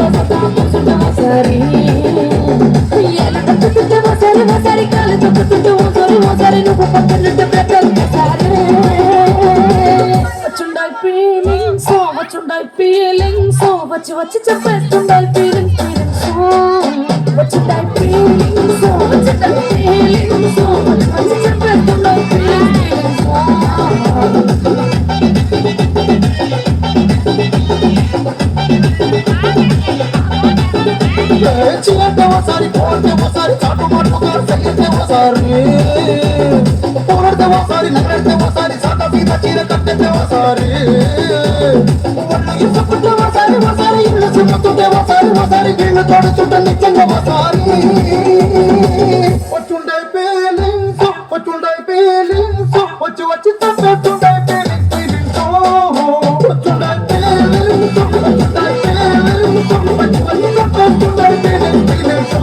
ఒకసారి ఒకసారి కాలు తొక్కుతుంటే ఒకసారి నువ్వు పక్కనుంటే ప్రతి వచ్చుండాయి ఫీలింగ్స్ వచ్చి వచ్చి చెప్పేస్తుండాలి ఫీలింగ్స్ వచ్చుండాయి ఫీలింగ్స్ వచ్చుండాయి ఫీలింగ్స్ వచ్చి వచ్చి చెప్పేస్తుండాలి ఫీలింగ్స్ ఒకసారి ఒకసారి చాటు మాటలు ఒకసారి పోరాడితే ఒకసారి నగరెడితే ఒకసారి సాట సీత చీర కట్టితే ఒకసారి ఒకసారి ఒకసారి ఇల్లు చుట్టుతుంటే ఒకసారి ఒకసారి వీళ్ళు తోడుచుంటే నిత్యంగా ఒకసారి వచ్చుండే ఫీలింగ్స్ వచ్చి వచ్చి తప్పేస్తుండే ఫీలింగ్స్ వచ్చుండే ఫీలింగ్స్ వచ్చి వచ్చి తప్పేస్తుండే ఫీలింగ్స్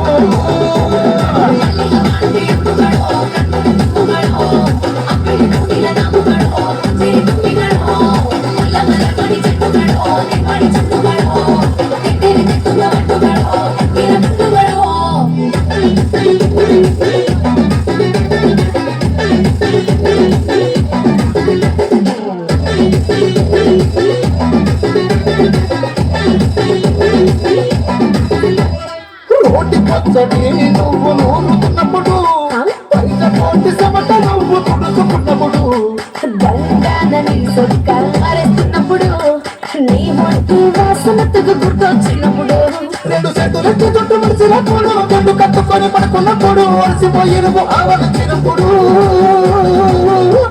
నువ్వు నూరుతున్నప్పుడు పైన కోటి సమట నువ్వు తుడుచుకున్నప్పుడు గంగానని సొక్కరేస్తున్నప్పుడు నీ మొట్టి వాసనకు గుర్తొచ్చినప్పుడు రెండు చేతులెత్తి చుట్టూ మడిచినప్పుడు రెండు కట్టుకొని పడుకున్నప్పుడు అలసిపోయిన ఆవరించినప్పుడు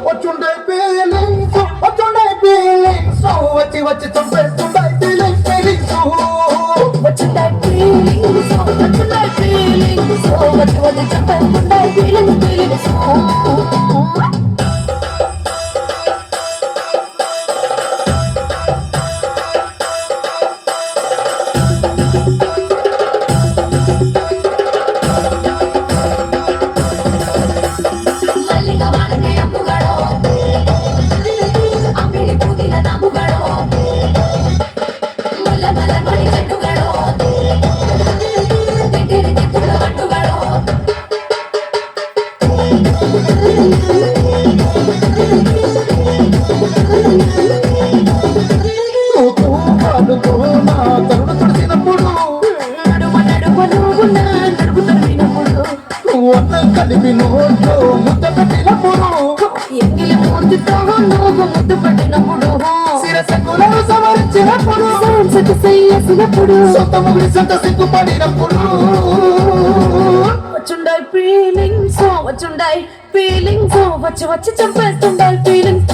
వచ్చుండే ఫీలింగ్స్ వచ్చి వచ్చి చంపేస్తుండే ఫీలింగ్స్ వచ్చుండే ఫీలింగ్స్ వచ్చి వచ్చి చెప్పేస్తుండే ఫీలింగ్స్ కలిపి నోట్లో ముద్ద పెట్టినప్పుడు ఎంగిలి మూతితో నువ్వు ముద్దు పెట్టినప్పుడు శిరసకులను సవరించినప్పుడు చేసినప్పుడు సొంత ముగిడి సొంత సిగ్గుపడినప్పుడు వచ్చుండాయి ఫీలింగ్స్ వచ్చి వచ్చి చంపేస్తుండాలి ఫీలింగ్స్